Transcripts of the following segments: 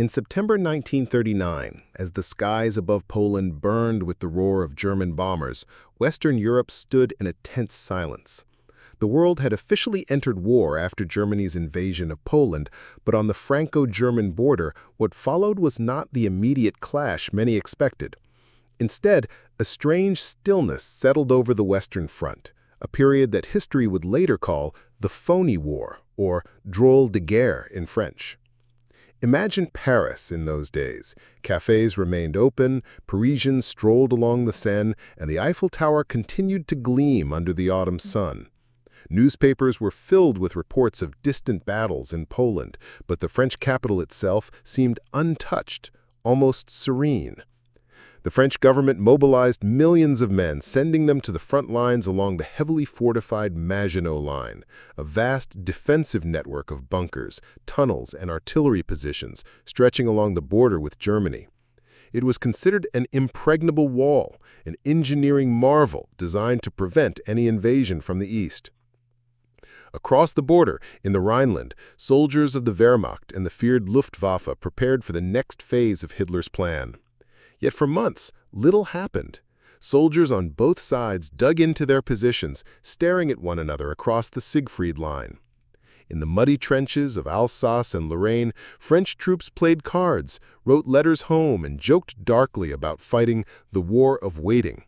In September 1939, as the skies above Poland burned with the roar of German bombers, Western Europe stood in a tense silence. The world had officially entered war after Germany's invasion of Poland, but on the Franco-German border, what followed was not the immediate clash many expected. Instead, a strange stillness settled over the Western Front, a period that history would later call the Phony War, or drôle de guerre in French. Imagine Paris in those days. Cafes remained open, Parisians strolled along the Seine, and the Eiffel Tower continued to gleam under the autumn sun. Newspapers were filled with reports of distant battles in Poland, but the French capital itself seemed untouched, almost serene. The French government mobilized millions of men, sending them to the front lines along the heavily fortified Maginot Line, a vast defensive network of bunkers, tunnels, and artillery positions stretching along the border with Germany. It was considered an impregnable wall, an engineering marvel designed to prevent any invasion from the east. Across the border, in the Rhineland, soldiers of the Wehrmacht and the feared Luftwaffe prepared for the next phase of Hitler's plan. Yet for months, little happened. Soldiers on both sides dug into their positions, staring at one another across the Siegfried Line. In the muddy trenches of Alsace and Lorraine, French troops played cards, wrote letters home, and joked darkly about fighting the war of waiting.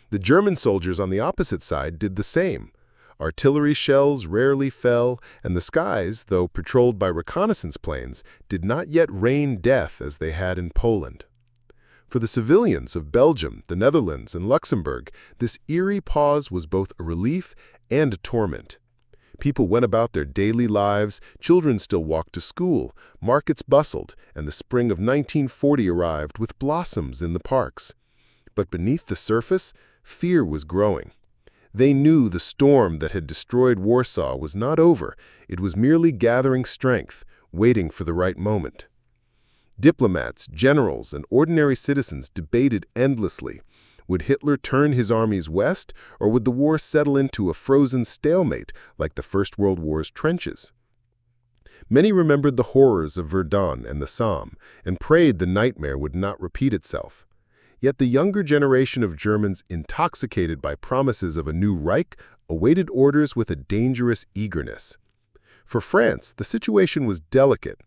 The German soldiers on the opposite side did the same. Artillery shells rarely fell, and the skies, though patrolled by reconnaissance planes, did not yet rain death as they had in Poland. For the civilians of Belgium, the Netherlands, and Luxembourg, this eerie pause was both a relief and a torment. People went about their daily lives, children still walked to school, markets bustled, and the spring of 1940 arrived with blossoms in the parks. But beneath the surface, fear was growing. They knew the storm that had destroyed Warsaw was not over. It was merely gathering strength, waiting for the right moment. Diplomats, generals, and ordinary citizens debated endlessly. Would Hitler turn his armies west, or would the war settle into a frozen stalemate like the First World War's trenches? Many remembered the horrors of Verdun and the Somme, and prayed the nightmare would not repeat itself. Yet the younger generation of Germans, intoxicated by promises of a new Reich, awaited orders with a dangerous eagerness. For France, the situation was delicate.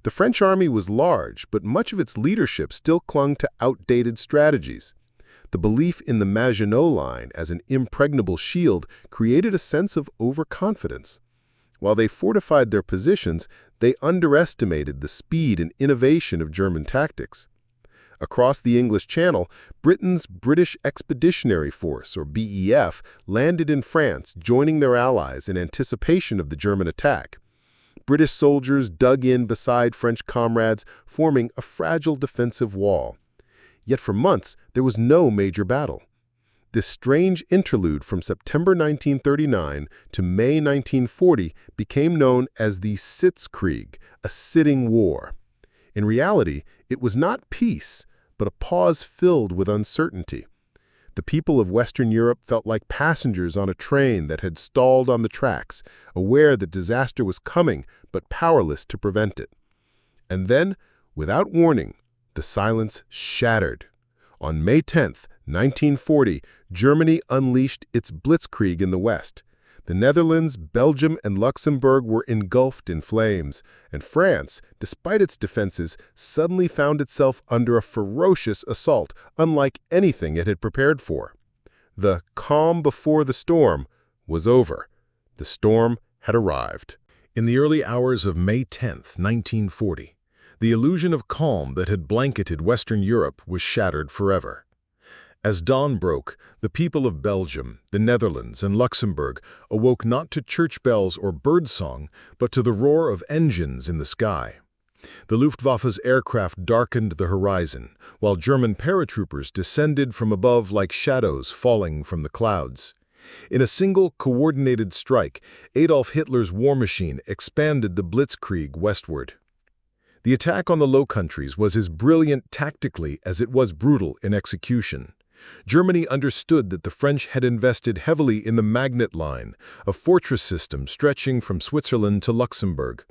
The French army was large, but much of its leadership still clung to outdated strategies. The belief in the Maginot Line as an impregnable shield created a sense of overconfidence. While they fortified their positions, they underestimated the speed and innovation of German tactics. Across the English Channel, Britain's British Expeditionary Force, or BEF, landed in France, joining their allies in anticipation of the German attack. British soldiers dug in beside French comrades, forming a fragile defensive wall. Yet for months, there was no major battle. This strange interlude from September 1939 to May 1940 became known as the Blitzkrieg, a sitting war. In reality, it was not peace, but a pause filled with uncertainty. The people of Western Europe felt like passengers on a train that had stalled on the tracks, aware that disaster was coming, but powerless to prevent it. And then, without warning, the silence shattered. On May 10, 1940, Germany unleashed its Blitzkrieg in the West. The Netherlands, Belgium, and Luxembourg were engulfed in flames, and France, despite its defenses, suddenly found itself under a ferocious assault, unlike anything it had prepared for. The calm before the storm was over. The storm had arrived. In the early hours of May 10, 1940, the illusion of calm that had blanketed Western Europe was shattered forever. As dawn broke, the people of Belgium, the Netherlands, and Luxembourg awoke not to church bells or birdsong, but to the roar of engines in the sky. The Luftwaffe's aircraft darkened the horizon, while German paratroopers descended from above like shadows falling from the clouds. In a single, coordinated strike, Adolf Hitler's war machine expanded the Blitzkrieg westward. The attack on the Low Countries was as brilliant tactically as it was brutal in execution. Germany understood that the French had invested heavily in the Magnet Line, a fortress system stretching from Switzerland to Luxembourg.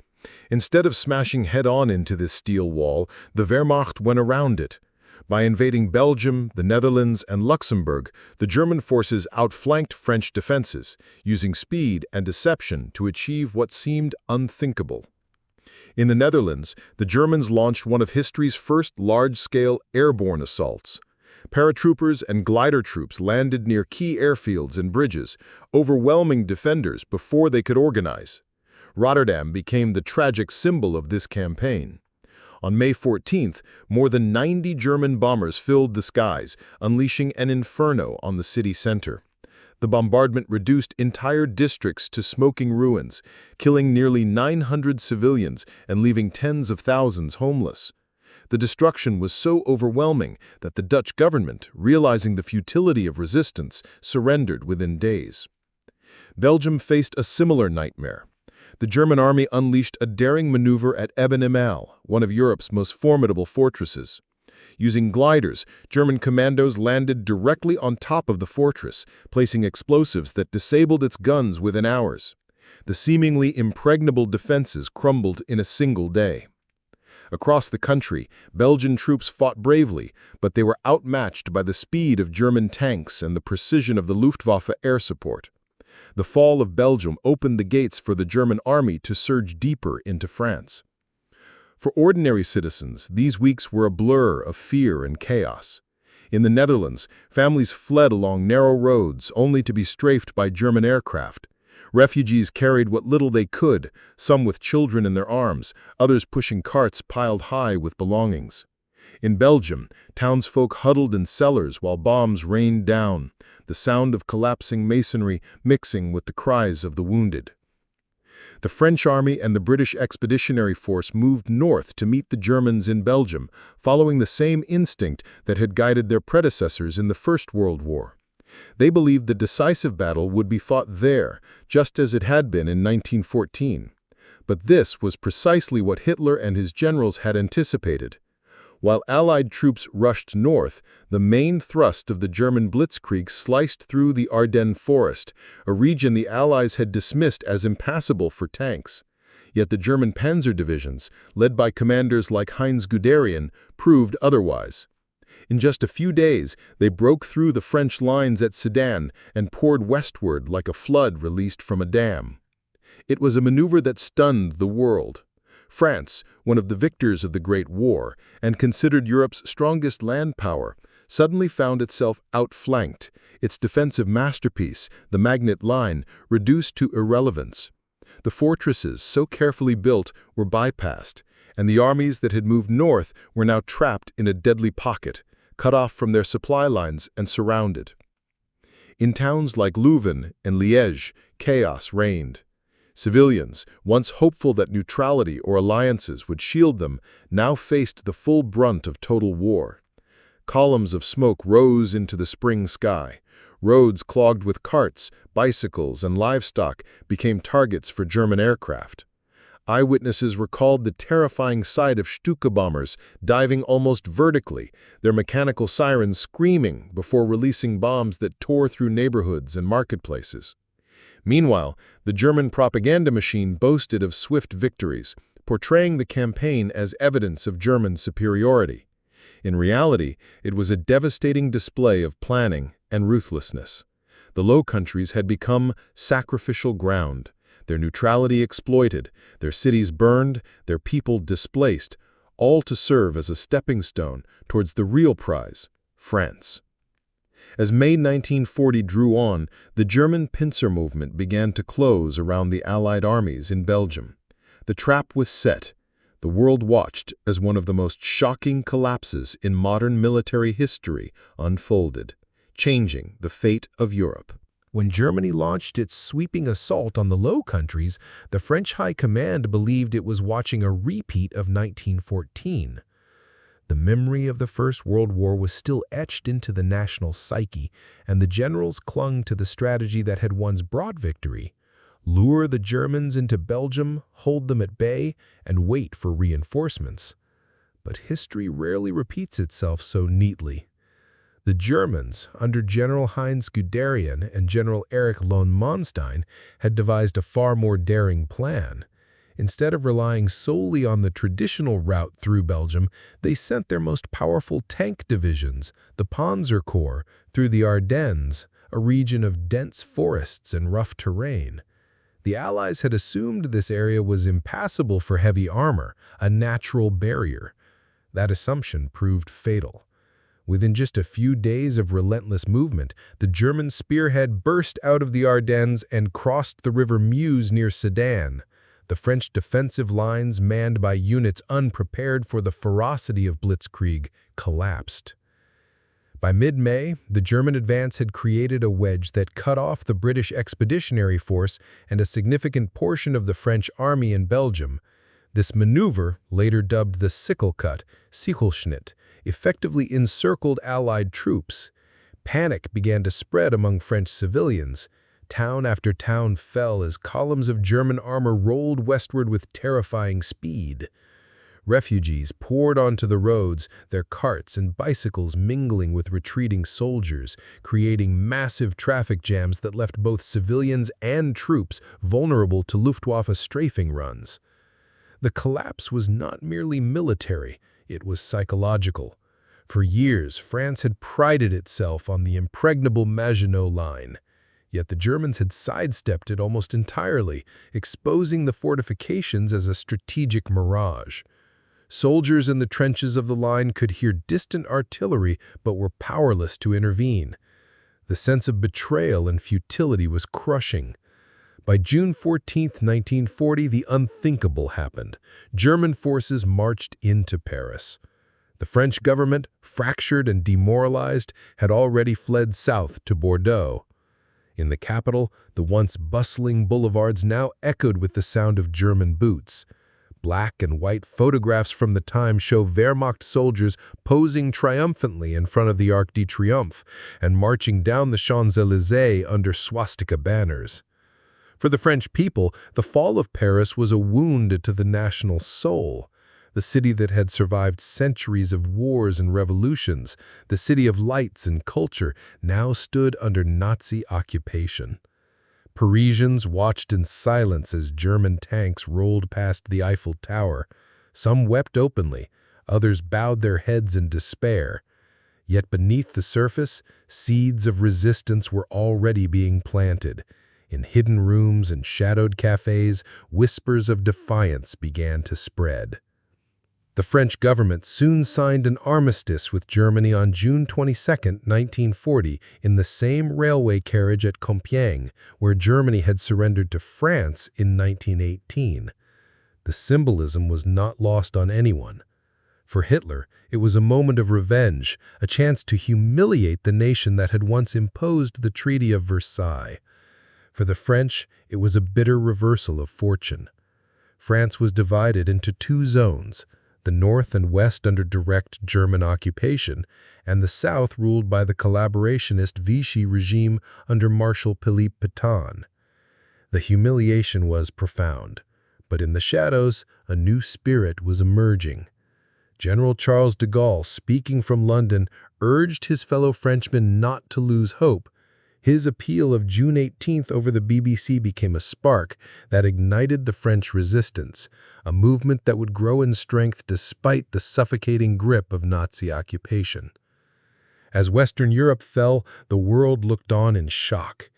Instead of smashing head-on into this steel wall, the Wehrmacht went around it. By invading Belgium, the Netherlands, and Luxembourg, the German forces outflanked French defenses, using speed and deception to achieve what seemed unthinkable. In the Netherlands, the Germans launched one of history's first large-scale airborne assaults. Paratroopers and glider troops landed near key airfields and bridges, overwhelming defenders before they could organize. Rotterdam became the tragic symbol of this campaign. On May 14th, more than 90 German bombers filled the skies, unleashing an inferno on the city center. The bombardment reduced entire districts to smoking ruins, killing nearly 900 civilians and leaving tens of thousands homeless. The destruction was so overwhelming that the Dutch government, realizing the futility of resistance, surrendered within days. Belgium faced a similar nightmare. The German army unleashed a daring maneuver at Ardennes, one of Europe's most formidable fortresses. Using gliders, German commandos landed directly on top of the fortress, placing explosives that disabled its guns within hours. The seemingly impregnable defenses crumbled in a single day. Across the country, Belgian troops fought bravely, but they were outmatched by the speed of German tanks and the precision of the Luftwaffe air support. The fall of Belgium opened the gates for the German army to surge deeper into France. For ordinary citizens, these weeks were a blur of fear and chaos. In the Netherlands, families fled along narrow roads only to be strafed by German aircraft. Refugees carried what little they could, some with children in their arms, others pushing carts piled high with belongings. In Belgium, townsfolk huddled in cellars while bombs rained down, the sound of collapsing masonry mixing with the cries of the wounded. The French army and the British Expeditionary Force moved north to meet the Germans in Belgium, following the same instinct that had guided their predecessors in the First World War. They believed the decisive battle would be fought there, just as it had been in 1914. But this was precisely what Hitler and his generals had anticipated. While Allied troops rushed north, the main thrust of the German Blitzkrieg sliced through the Ardennes forest, a region the Allies had dismissed as impassable for tanks. Yet the German panzer divisions, led by commanders like Heinz Guderian, proved otherwise. In just a few days, they broke through the French lines at Sedan and poured westward like a flood released from a dam. It was a maneuver that stunned the world. France, one of the victors of the Great War, and considered Europe's strongest land power, suddenly found itself outflanked, its defensive masterpiece, the Magnet Line, reduced to irrelevance. The fortresses, so carefully built, were bypassed, and the armies that had moved north were now trapped in a deadly pocket, cut off from their supply lines and surrounded. In towns like Leuven and Liège, chaos reigned. Civilians, once hopeful that neutrality or alliances would shield them, now faced the full brunt of total war. Columns of smoke rose into the spring sky. Roads clogged with carts, bicycles, and livestock became targets for German aircraft. Eyewitnesses recalled the terrifying sight of Stuka bombers diving almost vertically, their mechanical sirens screaming before releasing bombs that tore through neighborhoods and marketplaces. Meanwhile, the German propaganda machine boasted of swift victories, portraying the campaign as evidence of German superiority. In reality, it was a devastating display of planning and ruthlessness. The Low Countries had become sacrificial ground, their neutrality exploited, their cities burned, their people displaced, all to serve as a stepping stone towards the real prize, France. As May 1940 drew on, the German pincer movement began to close around the Allied armies in Belgium. The trap was set. The world watched as one of the most shocking collapses in modern military history unfolded, changing the fate of Europe. When Germany launched its sweeping assault on the Low Countries, the French High Command believed it was watching a repeat of 1914. The memory of the First World War was still etched into the national psyche, and the generals clung to the strategy that had once brought victory: lure the Germans into Belgium, hold them at bay, and wait for reinforcements. But history rarely repeats itself so neatly. The Germans, under General Heinz Guderian and General Erich von Manstein, had devised a far more daring plan. Instead of relying solely on the traditional route through Belgium, they sent their most powerful tank divisions, the Panzer Corps, through the Ardennes, a region of dense forests and rough terrain. The Allies had assumed this area was impassable for heavy armor, a natural barrier. That assumption proved fatal. Within just a few days of relentless movement, the German spearhead burst out of the Ardennes and crossed the river Meuse near Sedan. The French defensive lines, manned by units unprepared for the ferocity of Blitzkrieg, collapsed. By mid-May, the German advance had created a wedge that cut off the British Expeditionary Force and a significant portion of the French army in Belgium. This maneuver, later dubbed the Sickle Cut, Sichelschnitt, effectively encircled Allied troops. Panic began to spread among French civilians. Town after town fell as columns of German armor rolled westward with terrifying speed. Refugees poured onto the roads, their carts and bicycles mingling with retreating soldiers, creating massive traffic jams that left both civilians and troops vulnerable to Luftwaffe strafing runs. The collapse was not merely military, it was psychological. For years, France had prided itself on the impregnable Maginot Line. Yet the Germans had sidestepped it almost entirely, exposing the fortifications as a strategic mirage. Soldiers in the trenches of the line could hear distant artillery but were powerless to intervene. The sense of betrayal and futility was crushing. By June 14, 1940, the unthinkable happened. German forces marched into Paris. The French government, fractured and demoralized, had already fled south to Bordeaux. In the capital, the once bustling boulevards now echoed with the sound of German boots. Black and white photographs from the time show Wehrmacht soldiers posing triumphantly in front of the Arc de Triomphe and marching down the Champs-Élysées under swastika banners. For the French people, the fall of Paris was a wound to the national soul. The city that had survived centuries of wars and revolutions, the city of lights and culture, now stood under Nazi occupation. Parisians watched in silence as German tanks rolled past the Eiffel Tower. Some wept openly, others bowed their heads in despair. Yet beneath the surface, seeds of resistance were already being planted. In hidden rooms and shadowed cafes, whispers of defiance began to spread. The French government soon signed an armistice with Germany on June 22, 1940, in the same railway carriage at Compiègne, where Germany had surrendered to France in 1918. The symbolism was not lost on anyone. For Hitler, it was a moment of revenge, a chance to humiliate the nation that had once imposed the Treaty of Versailles. For the French, it was a bitter reversal of fortune. France was divided into two zones, the north and west under direct German occupation, and the south ruled by the collaborationist Vichy regime under Marshal Philippe Pétain. The humiliation was profound, but in the shadows, a new spirit was emerging. General Charles de Gaulle, speaking from London, urged his fellow Frenchmen not to lose hope. His appeal of June 18th over the BBC became a spark that ignited the French resistance, a movement that would grow in strength despite the suffocating grip of Nazi occupation. As Western Europe fell, the world looked on in shock.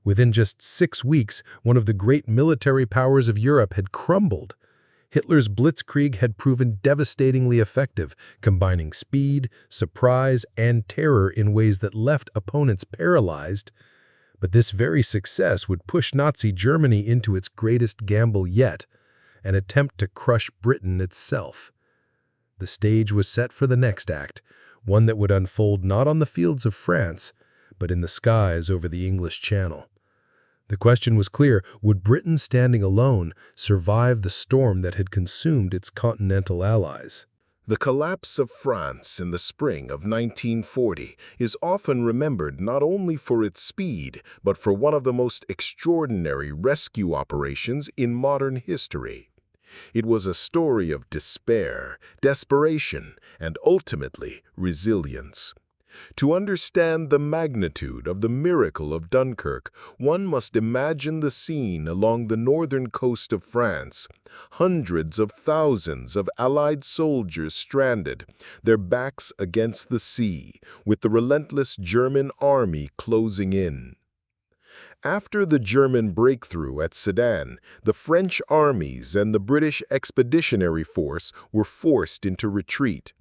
Within just 6 weeks, one of the great military powers of Europe had crumbled. Hitler's Blitzkrieg had proven devastatingly effective, combining speed, surprise, and terror in ways that left opponents paralyzed. But this very success would push Nazi Germany into its greatest gamble yet, an attempt to crush Britain itself. The stage was set for the next act, one that would unfold not on the fields of France, but in the skies over the English Channel. The question was clear: would Britain, standing alone, survive the storm that had consumed its continental allies? The collapse of France in the spring of 1940 is often remembered not only for its speed, but for one of the most extraordinary rescue operations in modern history. It was a story of despair, desperation, and ultimately resilience. To understand the magnitude of the miracle of Dunkirk, one must imagine the scene along the northern coast of France. Hundreds of thousands of Allied soldiers stranded, their backs against the sea, with the relentless German army closing in. After the German breakthrough at Sedan, the French armies and the British Expeditionary Force were forced into retreat.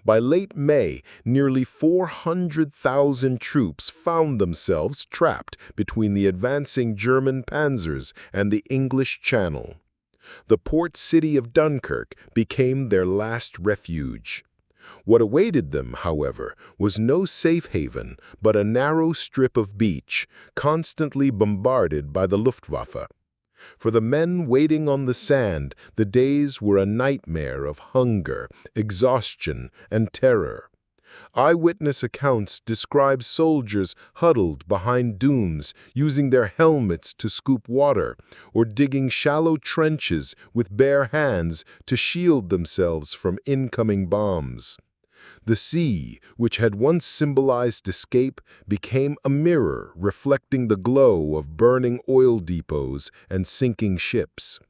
By late May, nearly 400,000 troops found themselves trapped between the advancing German panzers and the English Channel. The port city of Dunkirk became their last refuge. What awaited them, however, was no safe haven, but a narrow strip of beach, constantly bombarded by the Luftwaffe. For the men waiting on the sand, the days were a nightmare of hunger, exhaustion, and terror. Eyewitness accounts describe soldiers huddled behind dunes, using their helmets to scoop water, or digging shallow trenches with bare hands to shield themselves from incoming bombs. The sea, which had once symbolized escape, became a mirror reflecting the glow of burning oil depots and sinking ships.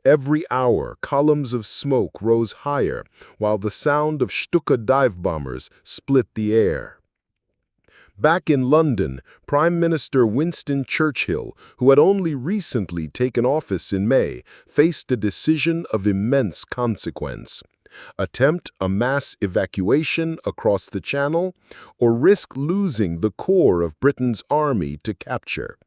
Every hour, columns of smoke rose higher, while the sound of Stuka dive bombers split the air. Back in London, Prime Minister Winston Churchill, who had only recently taken office in May, faced a decision of immense consequence. Attempt a mass evacuation across the Channel, or risk losing the core of Britain's army to capture.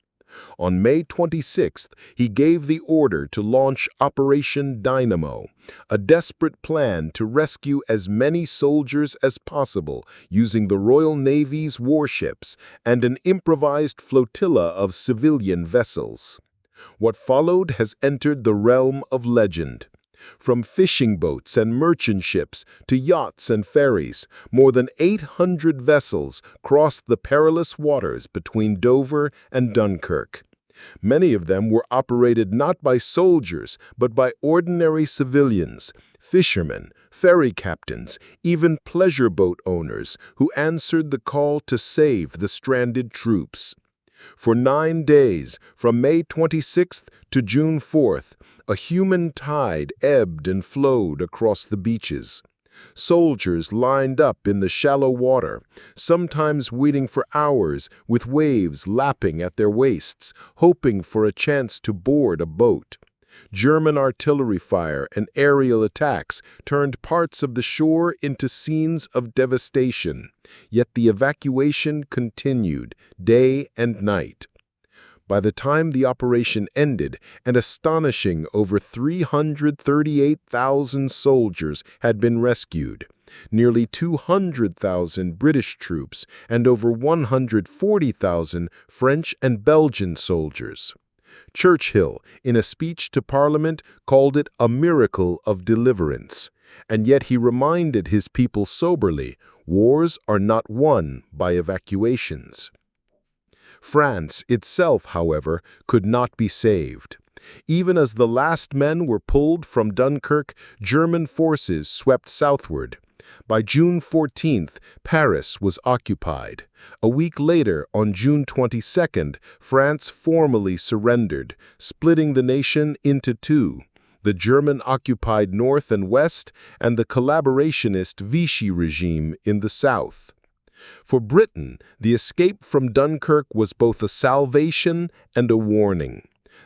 On May 26th, he gave the order to launch Operation Dynamo, a desperate plan to rescue as many soldiers as possible using the Royal Navy's warships and an improvised flotilla of civilian vessels. What followed has entered the realm of legend. From fishing boats and merchant ships to yachts and ferries, more than 800 vessels crossed the perilous waters between Dover and Dunkirk. Many of them were operated not by soldiers, but by ordinary civilians, fishermen, ferry captains, even pleasure boat owners who answered the call to save the stranded troops. For 9 days, from May 26th to June 4th, a human tide ebbed and flowed across the beaches. Soldiers lined up in the shallow water, sometimes waiting for hours with waves lapping at their waists, hoping for a chance to board a boat. German artillery fire and aerial attacks turned parts of the shore into scenes of devastation, yet the evacuation continued day and night. By the time the operation ended, an astonishing over 338,000 soldiers had been rescued, nearly 200,000 British troops, and over 140,000 French and Belgian soldiers. Churchill, in a speech to Parliament, called it a miracle of deliverance, and yet he reminded his people soberly, wars are not won by evacuations. France itself, however, could not be saved. Even as the last men were pulled from Dunkirk, German forces swept southward. By June 14th, Paris was occupied. A week later, on June 22nd, France formally surrendered, splitting the nation into two: the German-occupied North and West, and the collaborationist Vichy regime in the South. For Britain, the escape from Dunkirk was both a salvation and a warning.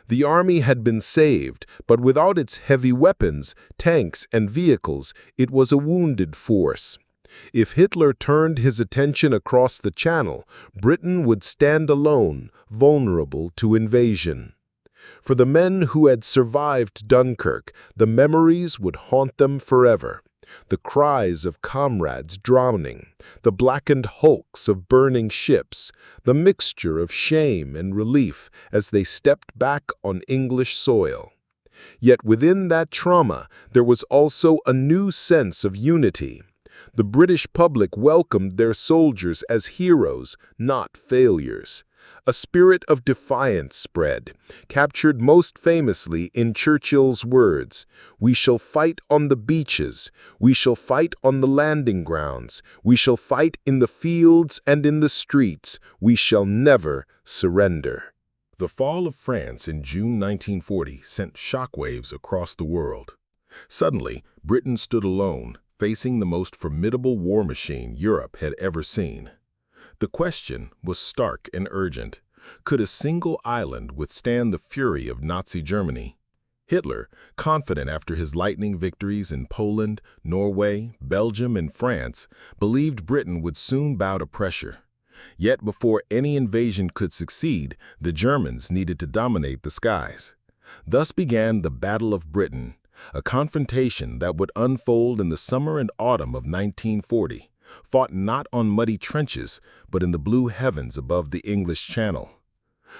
The army had been saved, but without its heavy weapons, tanks, and vehicles, it was a wounded force. If Hitler turned his attention across the Channel, Britain would stand alone, vulnerable to invasion. For the men who had survived Dunkirk, the memories would haunt them forever. The cries of comrades drowning, the blackened hulks of burning ships, the mixture of shame and relief as they stepped back on English soil. Yet within that trauma, there was also a new sense of unity. The British public welcomed their soldiers as heroes, not failures. A spirit of defiance spread, captured most famously in Churchill's words, "We shall fight on the beaches, we shall fight on the landing grounds, we shall fight in the fields and in the streets, we shall never surrender." The fall of France in June 1940 sent shockwaves across the world. Suddenly, Britain stood alone, facing the most formidable war machine Europe had ever seen. The question was stark and urgent. Could a single island withstand the fury of Nazi Germany? Hitler, confident after his lightning victories in Poland, Norway, Belgium, and France, believed Britain would soon bow to pressure. Yet before any invasion could succeed, the Germans needed to dominate the skies. Thus began the Battle of Britain, a confrontation that would unfold in the summer and autumn of 1940. Fought not on muddy trenches, but in the blue heavens above the English Channel.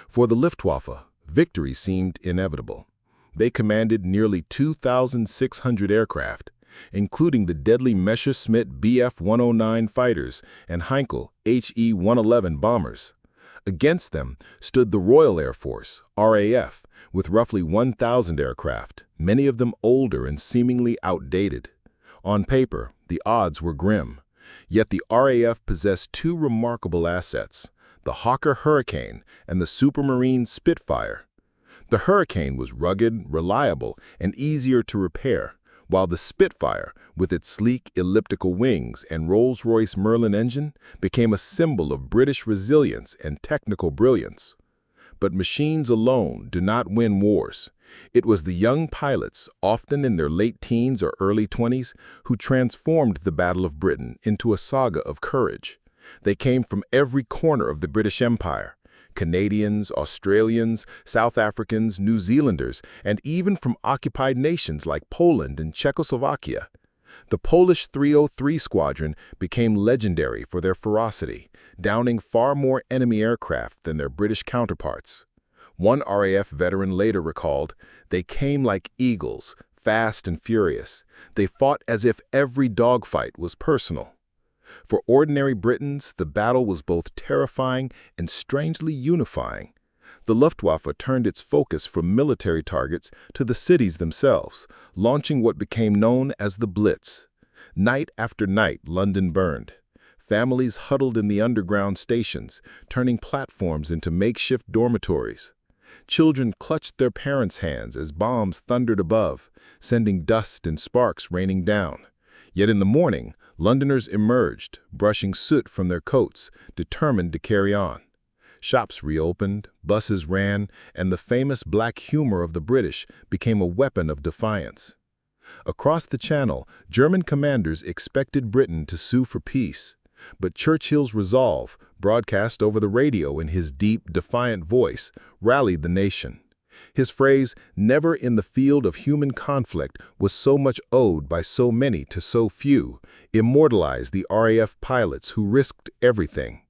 For the Luftwaffe, victory seemed inevitable. They commanded nearly 2,600 aircraft, including the deadly Messerschmitt Bf-109 fighters and Heinkel He-111 bombers. Against them stood the Royal Air Force, RAF, with roughly 1,000 aircraft, many of them older and seemingly outdated. On paper, the odds were grim. Yet the RAF possessed two remarkable assets, the Hawker Hurricane and the Supermarine Spitfire. The Hurricane was rugged, reliable, and easier to repair, while the Spitfire, with its sleek elliptical wings and Rolls-Royce Merlin engine, became a symbol of British resilience and technical brilliance. But machines alone do not win wars. It was the young pilots, often in their late teens or early 20s, who transformed the Battle of Britain into a saga of courage. They came from every corner of the British Empire. Canadians, Australians, South Africans, New Zealanders, and even from occupied nations like Poland and Czechoslovakia. The Polish 303 Squadron became legendary for their ferocity, downing far more enemy aircraft than their British counterparts. One RAF veteran later recalled, "They came like eagles, fast and furious. They fought as if every dogfight was personal." For ordinary Britons, the battle was both terrifying and strangely unifying. The Luftwaffe turned its focus from military targets to the cities themselves, launching what became known as the Blitz. Night after night, London burned. Families huddled in the underground stations, turning platforms into makeshift dormitories. Children clutched their parents' hands as bombs thundered above, sending dust and sparks raining down. Yet in the morning, Londoners emerged, brushing soot from their coats, determined to carry on. Shops reopened, buses ran, and the famous black humor of the British became a weapon of defiance. Across the Channel, German commanders expected Britain to sue for peace. But Churchill's resolve, broadcast over the radio in his deep, defiant voice, rallied the nation. His phrase, "never in the field of human conflict was so much owed by so many to so few," immortalized the RAF pilots who risked everything.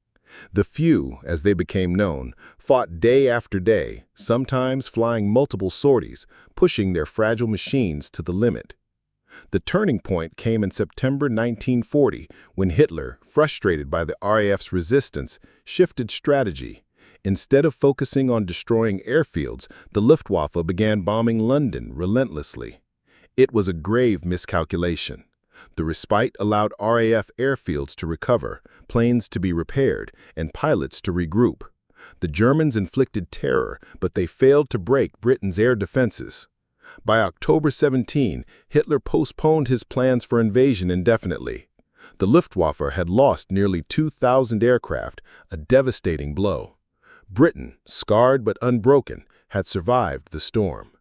The few, as they became known, fought day after day, sometimes flying multiple sorties, pushing their fragile machines to the limit. The turning point came in September 1940, when Hitler, frustrated by the RAF's resistance, shifted strategy. Instead of focusing on destroying airfields, the Luftwaffe began bombing London relentlessly. It was a grave miscalculation. The respite allowed RAF airfields to recover, planes to be repaired, and pilots to regroup. The Germans inflicted terror, but they failed to break Britain's air defenses. By October 17, Hitler postponed his plans for invasion indefinitely. The Luftwaffe had lost nearly 2,000 aircraft, a devastating blow. Britain, scarred but unbroken, had survived the storm.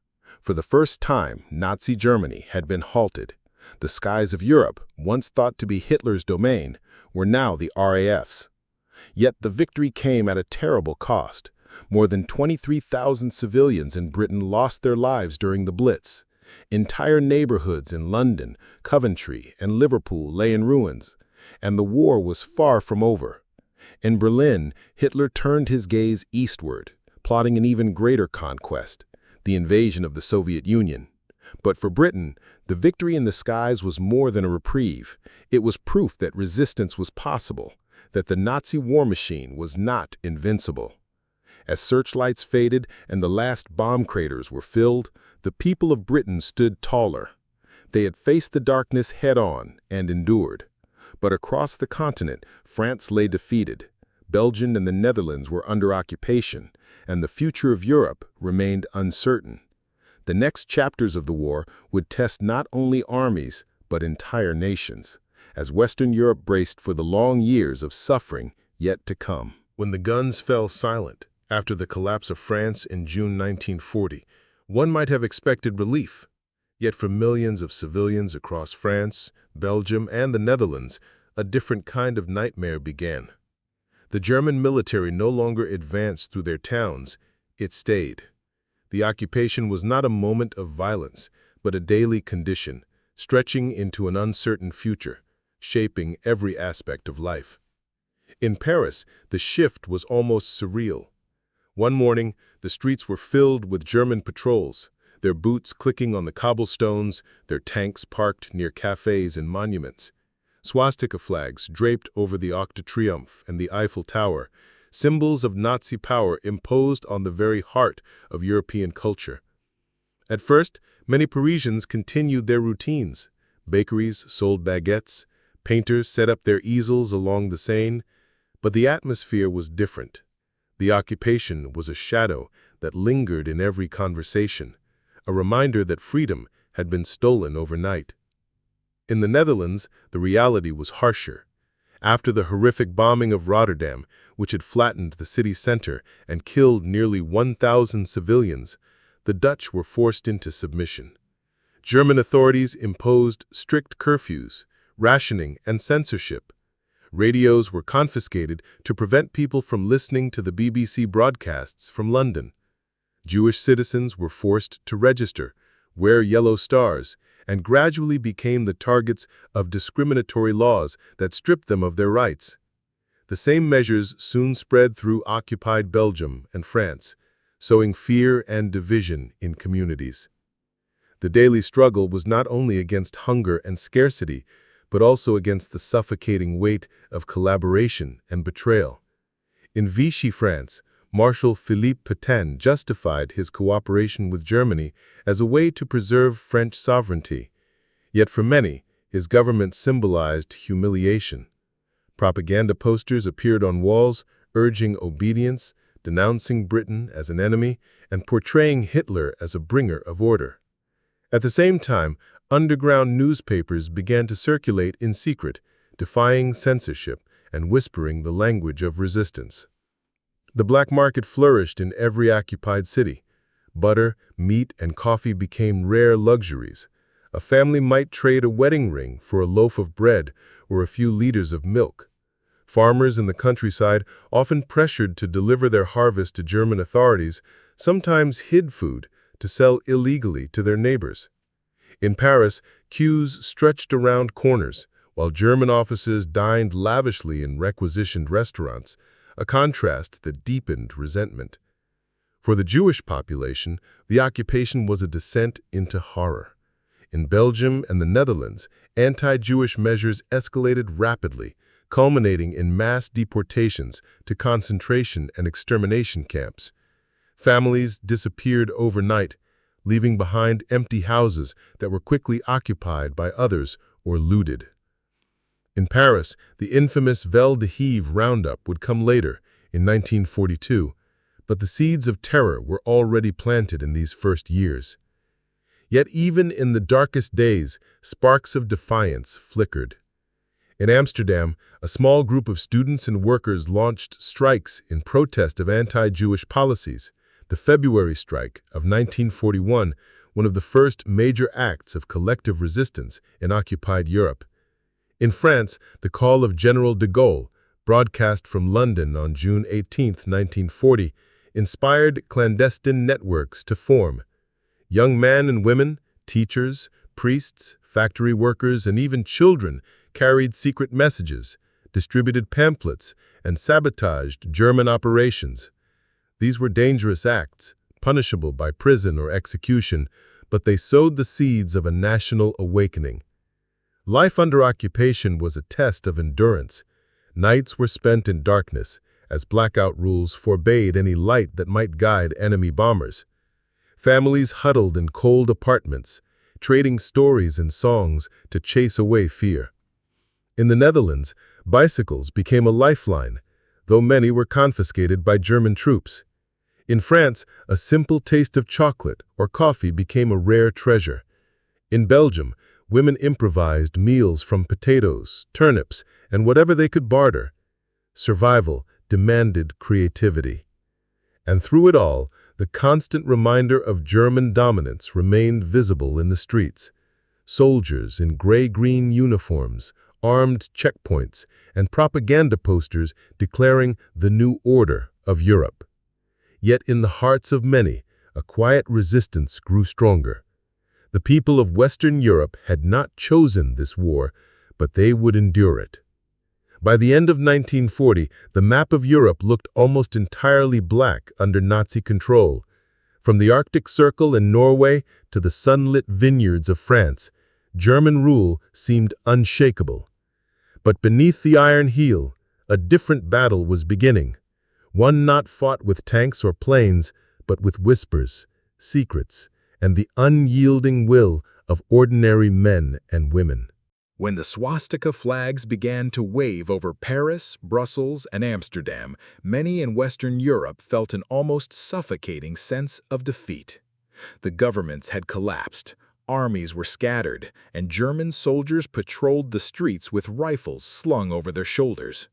For the first time, Nazi Germany had been halted. The skies of Europe, once thought to be Hitler's domain, were now the RAF's. Yet the victory came at a terrible cost. More than 23,000 civilians in Britain lost their lives during the Blitz. Entire neighborhoods in London, Coventry, and Liverpool lay in ruins, and the war was far from over. In Berlin, Hitler turned his gaze eastward, plotting an even greater conquest, the invasion of the Soviet Union. But for Britain, the victory in the skies was more than a reprieve. It was proof that resistance was possible, that the Nazi war machine was not invincible. As searchlights faded and the last bomb craters were filled, the people of Britain stood taller. They had faced the darkness head-on and endured. But across the continent, France lay defeated. Belgium and the Netherlands were under occupation, and the future of Europe remained uncertain. The next chapters of the war would test not only armies, but entire nations, as Western Europe braced for the long years of suffering yet to come. When the guns fell silent after the collapse of France in June 1940, one might have expected relief. Yet for millions of civilians across France, Belgium, and the Netherlands, a different kind of nightmare began. The German military no longer advanced through their towns, it stayed. The occupation was not a moment of violence, but a daily condition, stretching into an uncertain future, shaping every aspect of life. In Paris, the shift was almost surreal. One morning, the streets were filled with German patrols, their boots clicking on the cobblestones, their tanks parked near cafes and monuments. Swastika flags draped over the Arc de Triomphe and the Eiffel Tower, symbols of Nazi power imposed on the very heart of European culture. At first, many Parisians continued their routines. Bakeries sold baguettes, painters set up their easels along the Seine, but the atmosphere was different. The occupation was a shadow that lingered in every conversation, a reminder that freedom had been stolen overnight. In the Netherlands, the reality was harsher. After the horrific bombing of Rotterdam, which had flattened the city center and killed nearly 1,000 civilians, the Dutch were forced into submission. German authorities imposed strict curfews, rationing, and censorship. Radios were confiscated to prevent people from listening to the BBC broadcasts from London. Jewish citizens were forced to register, wear yellow stars, and gradually became the targets of discriminatory laws that stripped them of their rights. The same measures soon spread through occupied Belgium and France, sowing fear and division in communities. The daily struggle was not only against hunger and scarcity, but also against the suffocating weight of collaboration and betrayal. In Vichy France, Marshal Philippe Pétain justified his cooperation with Germany as a way to preserve French sovereignty. Yet for many, his government symbolized humiliation. Propaganda posters appeared on walls, urging obedience, denouncing Britain as an enemy, and portraying Hitler as a bringer of order. At the same time, underground newspapers began to circulate in secret, defying censorship and whispering the language of resistance. The black market flourished in every occupied city. Butter, meat, and coffee became rare luxuries. A family might trade a wedding ring for a loaf of bread or a few liters of milk. Farmers in the countryside, often pressured to deliver their harvest to German authorities, sometimes hid food to sell illegally to their neighbors. In Paris, queues stretched around corners, while German officers dined lavishly in requisitioned restaurants, a contrast that deepened resentment. For the Jewish population, the occupation was a descent into horror. In Belgium and the Netherlands, anti-Jewish measures escalated rapidly, culminating in mass deportations to concentration and extermination camps. Families disappeared overnight, leaving behind empty houses that were quickly occupied by others or looted. In Paris, the infamous Vel d'Hiv roundup would come later, in 1942, but the seeds of terror were already planted in these first years. Yet even in the darkest days, sparks of defiance flickered. In Amsterdam, a small group of students and workers launched strikes in protest of anti-Jewish policies. The February strike of 1941, one of the first major acts of collective resistance in occupied Europe. In France, the call of General de Gaulle, broadcast from London on June 18, 1940, inspired clandestine networks to form. Young men and women, teachers, priests, factory workers, and even children carried secret messages, distributed pamphlets, and sabotaged German operations. These were dangerous acts, punishable by prison or execution, but they sowed the seeds of a national awakening. Life under occupation was a test of endurance. Nights were spent in darkness, as blackout rules forbade any light that might guide enemy bombers. Families huddled in cold apartments, trading stories and songs to chase away fear. In the Netherlands, bicycles became a lifeline, though many were confiscated by German troops. In France, a simple taste of chocolate or coffee became a rare treasure. In Belgium, women improvised meals from potatoes, turnips, and whatever they could barter. Survival demanded creativity. And through it all, the constant reminder of German dominance remained visible in the streets. Soldiers in gray-green uniforms, armed checkpoints, and propaganda posters declaring the new order of Europe. Yet in the hearts of many, a quiet resistance grew stronger. The people of Western Europe had not chosen this war, but they would endure it. By the end of 1940, the map of Europe looked almost entirely black under Nazi control. From the Arctic Circle in Norway to the sunlit vineyards of France, German rule seemed unshakable. But beneath the iron heel, a different battle was beginning. One not fought with tanks or planes, but with whispers, secrets, and the unyielding will of ordinary men and women. When the swastika flags began to wave over Paris, Brussels, and Amsterdam, many in Western Europe felt an almost suffocating sense of defeat. The governments had collapsed, armies were scattered, and German soldiers patrolled the streets with rifles slung over their shoulders.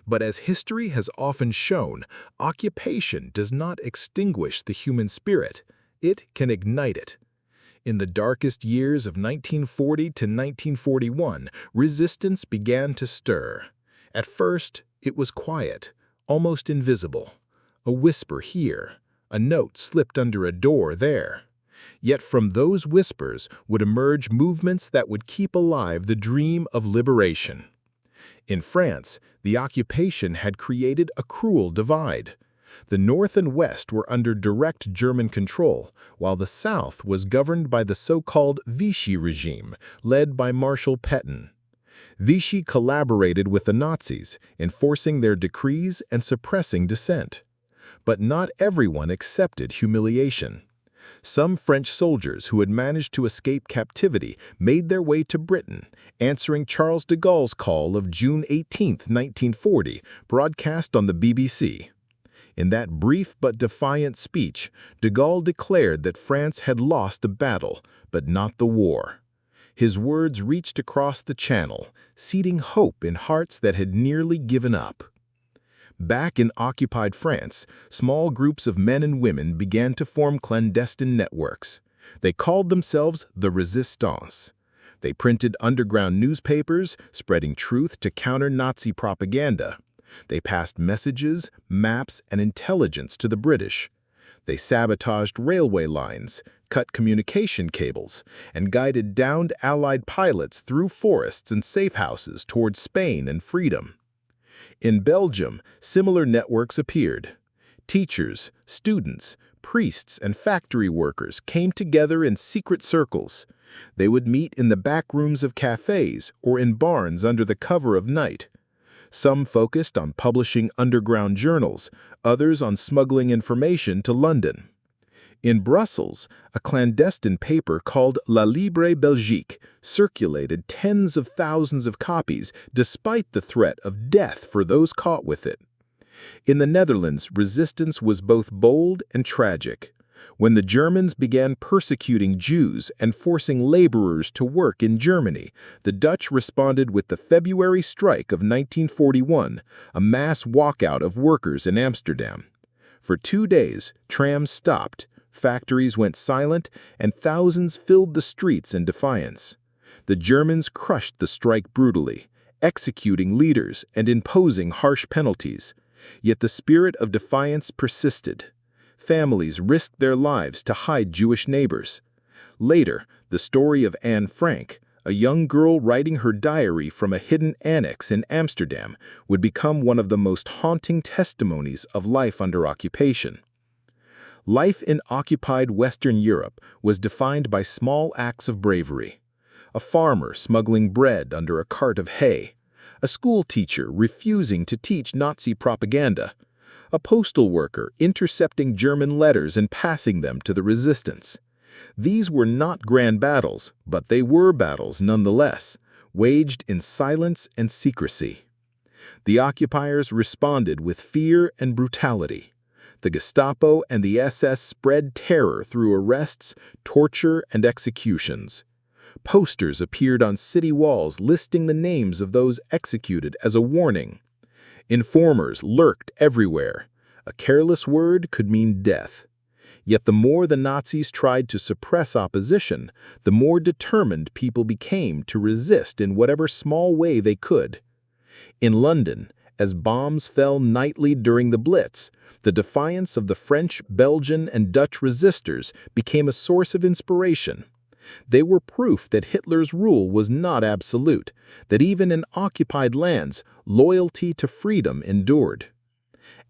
But as history has often shown, occupation does not extinguish the human spirit, it can ignite it. In the darkest years of 1940 to 1941, resistance began to stir. At first, it was quiet, almost invisible. A whisper here, a note slipped under a door there. Yet from those whispers would emerge movements that would keep alive the dream of liberation. In France, the occupation had created a cruel divide. The North and West were under direct German control, while the South was governed by the so-called Vichy regime, led by Marshal Pétain. Vichy collaborated with the Nazis, enforcing their decrees and suppressing dissent. But not everyone accepted humiliation. Some French soldiers who had managed to escape captivity made their way to Britain, answering Charles de Gaulle's call of June 18, 1940, broadcast on the BBC. In that brief but defiant speech, de Gaulle declared that France had lost the battle, but not the war. His words reached across the Channel, seeding hope in hearts that had nearly given up. Back in occupied France, small groups of men and women began to form clandestine networks. They called themselves the Resistance. They printed underground newspapers, spreading truth to counter Nazi propaganda. They passed messages, maps, and intelligence to the British. They sabotaged railway lines, cut communication cables, and guided downed Allied pilots through forests and safe houses toward Spain and freedom. In Belgium, similar networks appeared. Teachers, students, priests, and factory workers came together in secret circles. They would meet in the back rooms of cafes or in barns under the cover of night. Some focused on publishing underground journals, others on smuggling information to London. In Brussels, a clandestine paper called La Libre Belgique circulated tens of thousands of copies despite the threat of death for those caught with it. In the Netherlands, resistance was both bold and tragic. When the Germans began persecuting Jews and forcing laborers to work in Germany, the Dutch responded with the February strike of 1941, a mass walkout of workers in Amsterdam. For 2 days, trams stopped, factories went silent, and thousands filled the streets in defiance. The Germans crushed the strike brutally, executing leaders and imposing harsh penalties. Yet the spirit of defiance persisted. Families risked their lives to hide Jewish neighbors. Later, the story of Anne Frank, a young girl writing her diary from a hidden annex in Amsterdam, would become one of the most haunting testimonies of life under occupation. Life in occupied Western Europe was defined by small acts of bravery. A farmer smuggling bread under a cart of hay, a school teacher refusing to teach Nazi propaganda, a postal worker intercepting German letters and passing them to the resistance. These were not grand battles, but they were battles nonetheless, waged in silence and secrecy. The occupiers responded with fear and brutality. The Gestapo and the SS spread terror through arrests, torture, and executions. Posters appeared on city walls listing the names of those executed as a warning. Informers lurked everywhere. A careless word could mean death. Yet the more the Nazis tried to suppress opposition, the more determined people became to resist in whatever small way they could. In London, as bombs fell nightly during the Blitz, the defiance of the French, Belgian, and Dutch resistors became a source of inspiration. They were proof that Hitler's rule was not absolute, that even in occupied lands, loyalty to freedom endured.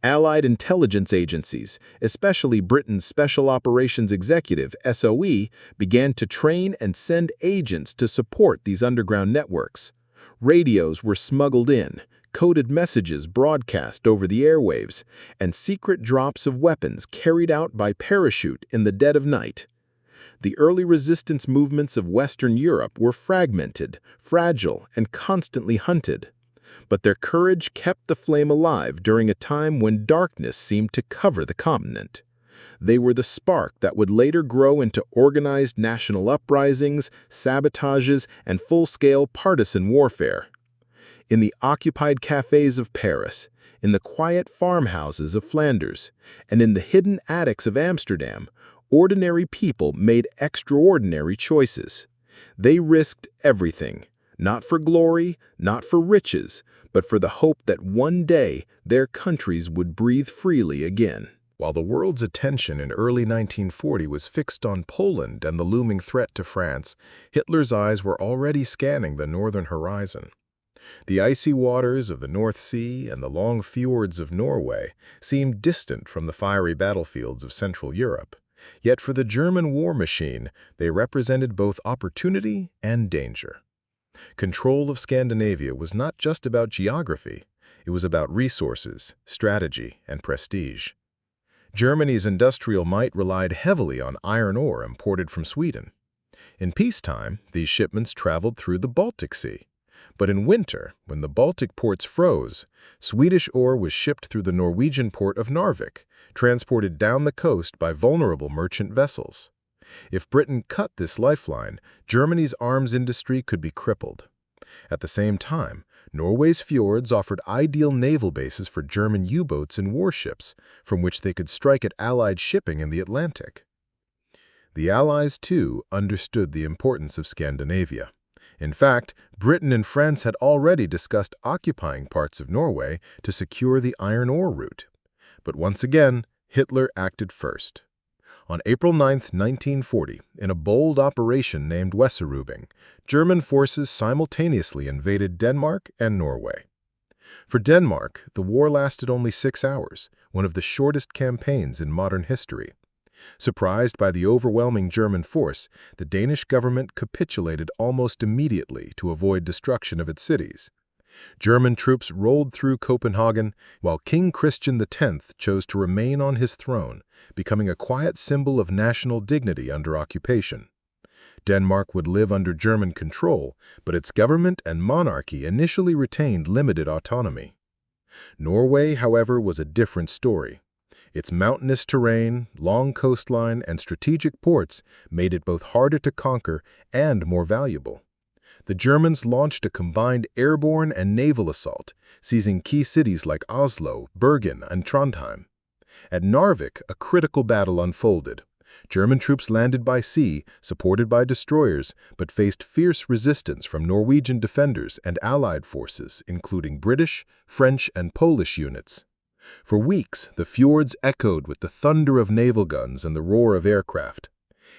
Allied intelligence agencies, especially Britain's Special Operations Executive, SOE, began to train and send agents to support these underground networks. Radios were smuggled in, coded messages broadcast over the airwaves, and secret drops of weapons carried out by parachute in the dead of night. The early resistance movements of Western Europe were fragmented, fragile, and constantly hunted. But their courage kept the flame alive during a time when darkness seemed to cover the continent. They were the spark that would later grow into organized national uprisings, sabotages, and full-scale partisan warfare. In the occupied cafes of Paris, in the quiet farmhouses of Flanders, and in the hidden attics of Amsterdam, ordinary people made extraordinary choices. They risked everything, not for glory, not for riches, but for the hope that one day their countries would breathe freely again. While the world's attention in early 1940 was fixed on Poland and the looming threat to France, Hitler's eyes were already scanning the northern horizon. The icy waters of the North Sea and the long fjords of Norway seemed distant from the fiery battlefields of Central Europe. Yet for the German war machine, they represented both opportunity and danger. Control of Scandinavia was not just about geography, it was about resources, strategy, and prestige. Germany's industrial might relied heavily on iron ore imported from Sweden. In peacetime, these shipments traveled through the Baltic Sea. But in winter, when the Baltic ports froze, Swedish ore was shipped through the Norwegian port of Narvik, transported down the coast by vulnerable merchant vessels. If Britain cut this lifeline, Germany's arms industry could be crippled. At the same time, Norway's fjords offered ideal naval bases for German U-boats and warships, from which they could strike at Allied shipping in the Atlantic. The Allies, too, understood the importance of Scandinavia. In fact, Britain and France had already discussed occupying parts of Norway to secure the iron ore route. But once again, Hitler acted first. On April 9, 1940, in a bold operation named Weserübung, German forces simultaneously invaded Denmark and Norway. For Denmark, the war lasted only 6 hours, one of the shortest campaigns in modern history. Surprised by the overwhelming German force, the Danish government capitulated almost immediately to avoid destruction of its cities. German troops rolled through Copenhagen, while King Christian X chose to remain on his throne, becoming a quiet symbol of national dignity under occupation. Denmark would live under German control, but its government and monarchy initially retained limited autonomy. Norway, however, was a different story. Its mountainous terrain, long coastline, and strategic ports made it both harder to conquer and more valuable. The Germans launched a combined airborne and naval assault, seizing key cities like Oslo, Bergen, and Trondheim. At Narvik, a critical battle unfolded. German troops landed by sea, supported by destroyers, but faced fierce resistance from Norwegian defenders and Allied forces, including British, French, and Polish units. For weeks, the fjords echoed with the thunder of naval guns and the roar of aircraft.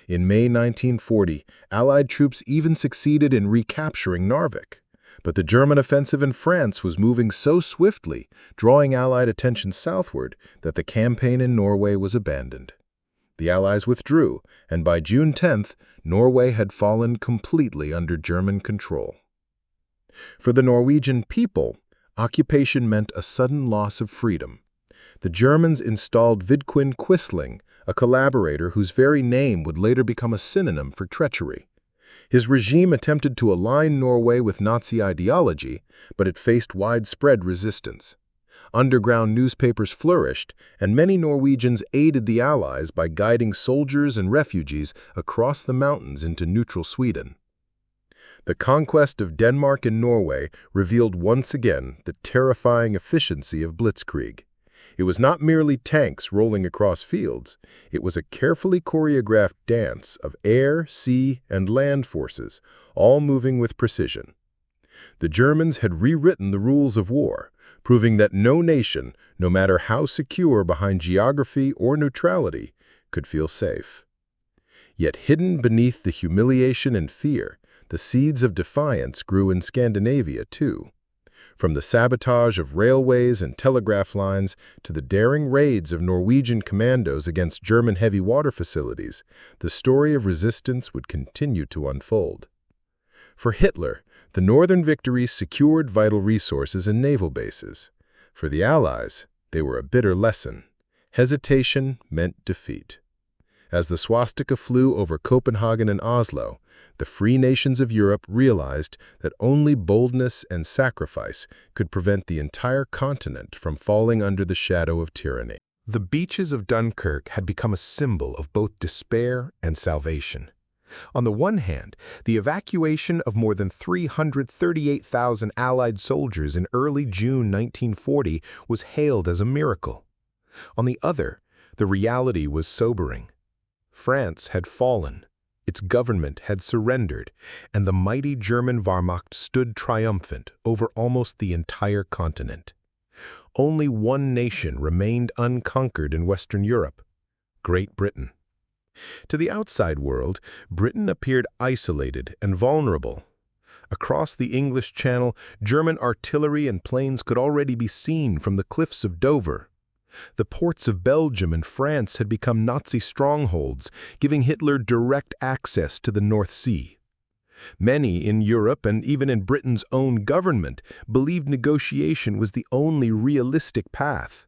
In May 1940, Allied troops even succeeded in recapturing Narvik. But the German offensive in France was moving so swiftly, drawing Allied attention southward, that the campaign in Norway was abandoned. The Allies withdrew, and by June 10th, Norway had fallen completely under German control. For the Norwegian people, occupation meant a sudden loss of freedom. The Germans installed Vidkun Quisling, a collaborator whose very name would later become a synonym for treachery. His regime attempted to align Norway with Nazi ideology, but it faced widespread resistance. Underground newspapers flourished, and many Norwegians aided the Allies by guiding soldiers and refugees across the mountains into neutral Sweden. The conquest of Denmark and Norway revealed once again the terrifying efficiency of Blitzkrieg. It was not merely tanks rolling across fields, it was a carefully choreographed dance of air, sea, and land forces, all moving with precision. The Germans had rewritten the rules of war, proving that no nation, no matter how secure behind geography or neutrality, could feel safe. Yet hidden beneath the humiliation and fear, the seeds of defiance grew in Scandinavia too. From the sabotage of railways and telegraph lines to the daring raids of Norwegian commandos against German heavy water facilities, the story of resistance would continue to unfold. For Hitler, the northern victories secured vital resources and naval bases. For the Allies, they were a bitter lesson. Hesitation meant defeat. As the swastika flew over Copenhagen and Oslo, the free nations of Europe realized that only boldness and sacrifice could prevent the entire continent from falling under the shadow of tyranny. The beaches of Dunkirk had become a symbol of both despair and salvation. On the one hand, the evacuation of more than 338,000 Allied soldiers in early June 1940 was hailed as a miracle. On the other, the reality was sobering. France had fallen, its government had surrendered, and the mighty German Wehrmacht stood triumphant over almost the entire continent. Only one nation remained unconquered in Western Europe: Great Britain. To the outside world, Britain appeared isolated and vulnerable. Across the English Channel, German artillery and planes could already be seen from the cliffs of Dover. The ports of Belgium and France had become Nazi strongholds, giving Hitler direct access to the North Sea. Many in Europe and even in Britain's own government believed negotiation was the only realistic path.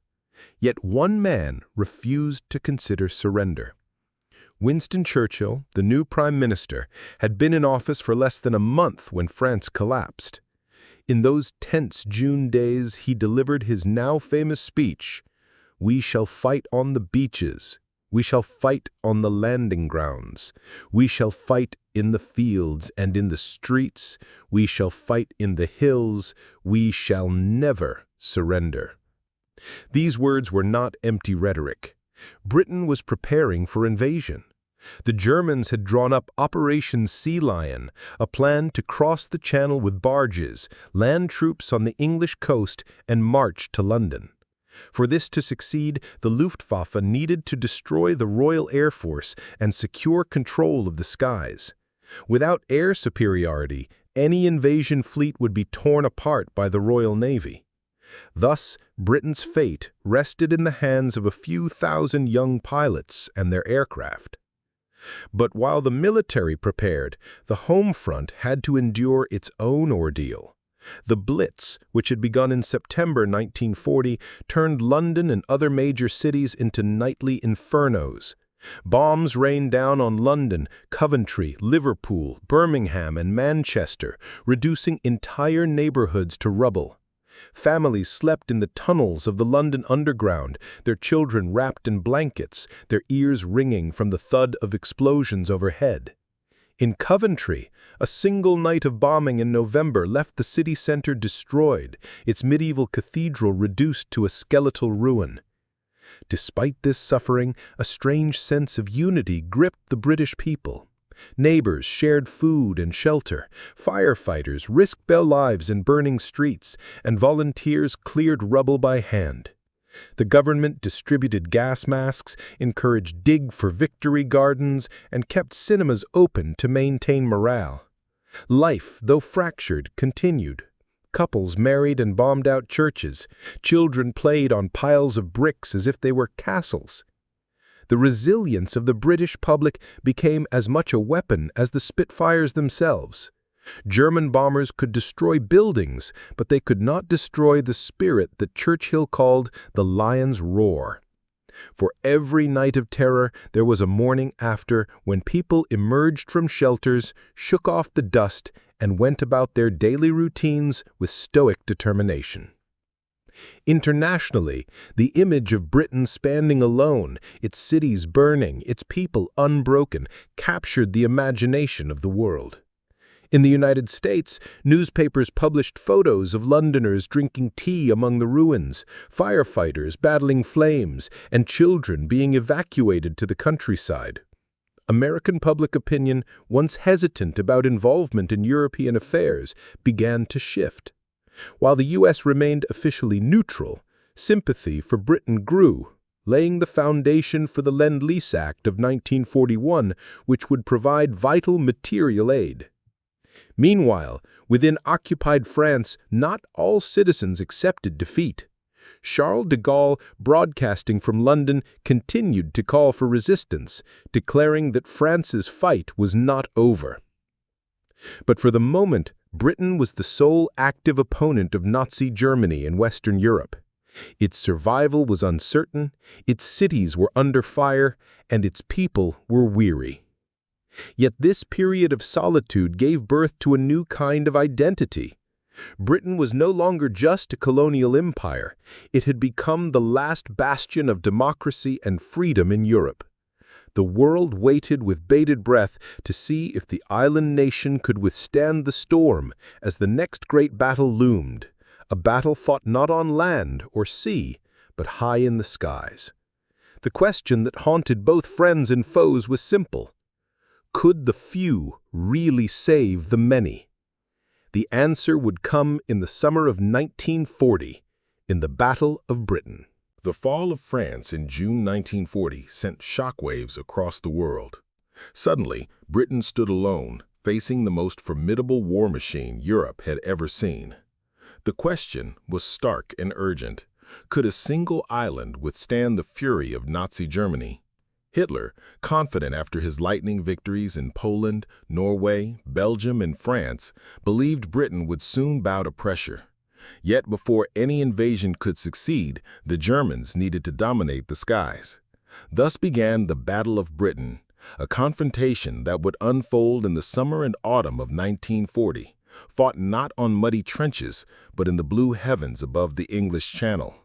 Yet one man refused to consider surrender. Winston Churchill, the new Prime Minister, had been in office for less than a month when France collapsed. In those tense June days, he delivered his now famous speech, "We shall fight on the beaches. We shall fight on the landing grounds. We shall fight in the fields and in the streets. We shall fight in the hills. We shall never surrender." These words were not empty rhetoric. Britain was preparing for invasion. The Germans had drawn up Operation Sea Lion, a plan to cross the Channel with barges, land troops on the English coast, and march to London. For this to succeed, the Luftwaffe needed to destroy the Royal Air Force and secure control of the skies. Without air superiority, any invasion fleet would be torn apart by the Royal Navy. Thus, Britain's fate rested in the hands of a few thousand young pilots and their aircraft. But while the military prepared, the home front had to endure its own ordeal. The Blitz, which had begun in September 1940, turned London and other major cities into nightly infernos. Bombs rained down on London, Coventry, Liverpool, Birmingham, and Manchester, reducing entire neighborhoods to rubble. Families slept in the tunnels of the London Underground, their children wrapped in blankets, their ears ringing from the thud of explosions overhead. In Coventry, a single night of bombing in November left the city center destroyed, its medieval cathedral reduced to a skeletal ruin. Despite this suffering, a strange sense of unity gripped the British people. Neighbors shared food and shelter, firefighters risked their lives in burning streets, and volunteers cleared rubble by hand. The government distributed gas masks, encouraged Dig for Victory gardens, and kept cinemas open to maintain morale. Life, though fractured, continued. Couples married and bombed out churches. Children played on piles of bricks as if they were castles. The resilience of the British public became as much a weapon as the Spitfires themselves. German bombers could destroy buildings, but they could not destroy the spirit that Churchill called the lion's roar. For every night of terror, there was a morning after when people emerged from shelters, shook off the dust, and went about their daily routines with stoic determination. Internationally, the image of Britain standing alone, its cities burning, its people unbroken, captured the imagination of the world. In the United States, newspapers published photos of Londoners drinking tea among the ruins, firefighters battling flames, and children being evacuated to the countryside. American public opinion, once hesitant about involvement in European affairs, began to shift. While the U.S. remained officially neutral, sympathy for Britain grew, laying the foundation for the Lend-Lease Act of 1941, which would provide vital material aid. Meanwhile, within occupied France, not all citizens accepted defeat. Charles de Gaulle, broadcasting from London, continued to call for resistance, declaring that France's fight was not over. But for the moment, Britain was the sole active opponent of Nazi Germany in Western Europe. Its survival was uncertain, its cities were under fire, and its people were weary. Yet this period of solitude gave birth to a new kind of identity. Britain was no longer just a colonial empire. It had become the last bastion of democracy and freedom in Europe. The world waited with bated breath to see if the island nation could withstand the storm as the next great battle loomed, a battle fought not on land or sea, but high in the skies. The question that haunted both friends and foes was simple. Could the few really save the many? The answer would come in the summer of 1940, in the Battle of Britain. The fall of France in June 1940 sent shockwaves across the world. Suddenly, Britain stood alone, facing the most formidable war machine Europe had ever seen. The question was stark and urgent. Could a single island withstand the fury of Nazi Germany? Hitler, confident after his lightning victories in Poland, Norway, Belgium, and France, believed Britain would soon bow to pressure. Yet before any invasion could succeed, the Germans needed to dominate the skies. Thus began the Battle of Britain, a confrontation that would unfold in the summer and autumn of 1940, fought not on muddy trenches, but in the blue heavens above the English Channel.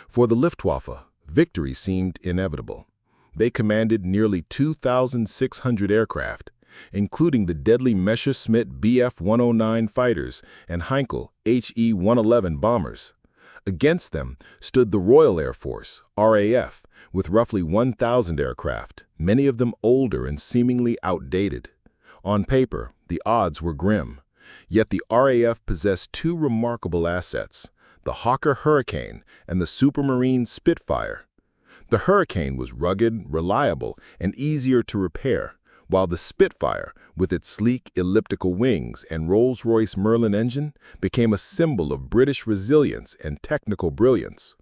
For the Luftwaffe, victory seemed inevitable. They commanded nearly 2,600 aircraft, including the deadly Messerschmitt Bf-109 fighters and Heinkel He-111 bombers. Against them stood the Royal Air Force, RAF, with roughly 1,000 aircraft, many of them older and seemingly outdated. On paper, the odds were grim. Yet the RAF possessed two remarkable assets, the Hawker Hurricane and the Supermarine Spitfire. The Hurricane was rugged, reliable, and easier to repair, while the Spitfire, with its sleek elliptical wings and Rolls-Royce Merlin engine, became a symbol of British resilience and technical brilliance.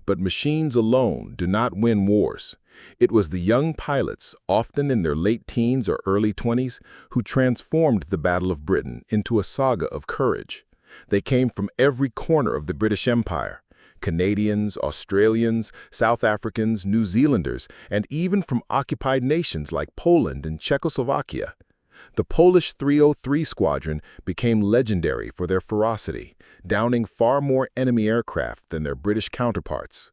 But machines alone do not win wars. It was the young pilots, often in their late teens or early 20s, who transformed the Battle of Britain into a saga of courage. They came from every corner of the British Empire. Canadians, Australians, South Africans, New Zealanders, and even from occupied nations like Poland and Czechoslovakia. The Polish 303 Squadron became legendary for their ferocity, downing far more enemy aircraft than their British counterparts.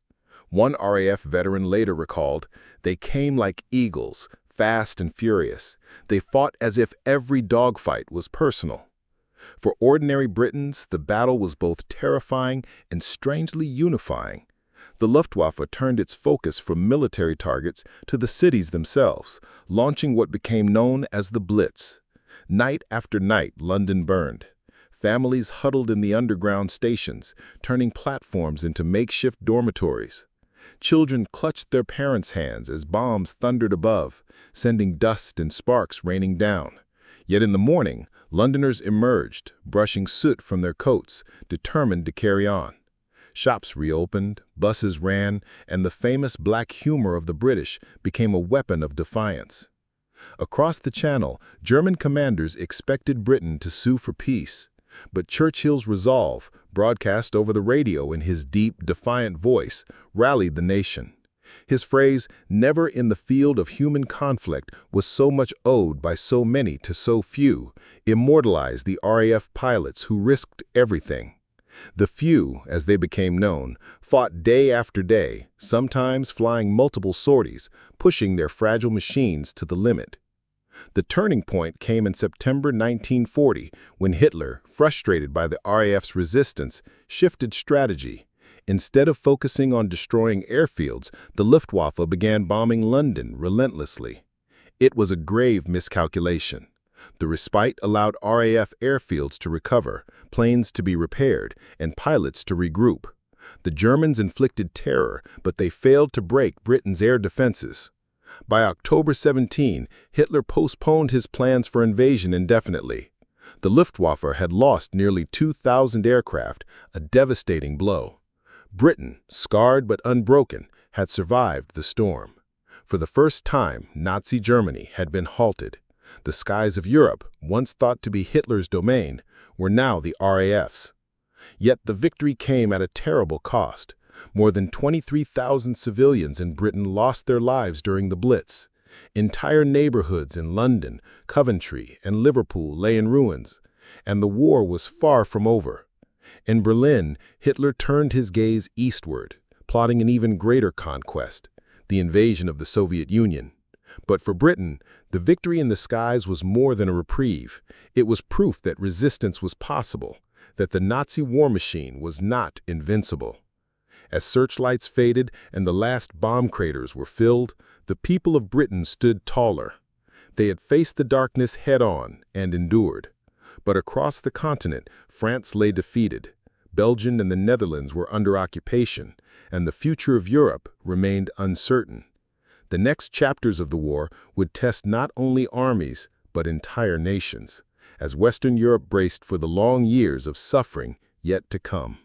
One RAF veteran later recalled, "They came like eagles, fast and furious. They fought as if every dogfight was personal." For ordinary Britons, the battle was both terrifying and strangely unifying. The Luftwaffe turned its focus from military targets to the cities themselves, launching what became known as the Blitz. Night after night, London burned. Families huddled in the underground stations, turning platforms into makeshift dormitories. Children clutched their parents' hands as bombs thundered above, sending dust and sparks raining down. Yet in the morning, Londoners emerged, brushing soot from their coats, determined to carry on. Shops reopened, buses ran, and the famous black humor of the British became a weapon of defiance. Across the Channel, German commanders expected Britain to sue for peace. But Churchill's resolve, broadcast over the radio in his deep, defiant voice, rallied the nation. His phrase, "never in the field of human conflict was so much owed by so many to so few," immortalized the RAF pilots who risked everything. The few, as they became known, fought day after day, sometimes flying multiple sorties, pushing their fragile machines to the limit. The turning point came in September 1940, when Hitler, frustrated by the RAF's resistance, shifted strategy. Instead of focusing on destroying airfields, the Luftwaffe began bombing London relentlessly. It was a grave miscalculation. The respite allowed RAF airfields to recover, planes to be repaired, and pilots to regroup. The Germans inflicted terror, but they failed to break Britain's air defenses. By October 17, Hitler postponed his plans for invasion indefinitely. The Luftwaffe had lost nearly 2,000 aircraft, a devastating blow. Britain, scarred but unbroken, had survived the storm. For the first time, Nazi Germany had been halted. The skies of Europe, once thought to be Hitler's domain, were now the RAF's. Yet the victory came at a terrible cost. More than 23,000 civilians in Britain lost their lives during the Blitz. Entire neighborhoods in London, Coventry, and Liverpool lay in ruins, and the war was far from over. In Berlin, Hitler turned his gaze eastward, plotting an even greater conquest, the invasion of the Soviet Union. But for Britain, the victory in the skies was more than a reprieve. It was proof that resistance was possible, that the Nazi war machine was not invincible. As searchlights faded and the last bomb craters were filled, the people of Britain stood taller. They had faced the darkness head-on and endured. But across the continent, France lay defeated. Belgium and the Netherlands were under occupation, and the future of Europe remained uncertain. The next chapters of the war would test not only armies, but entire nations, as Western Europe braced for the long years of suffering yet to come.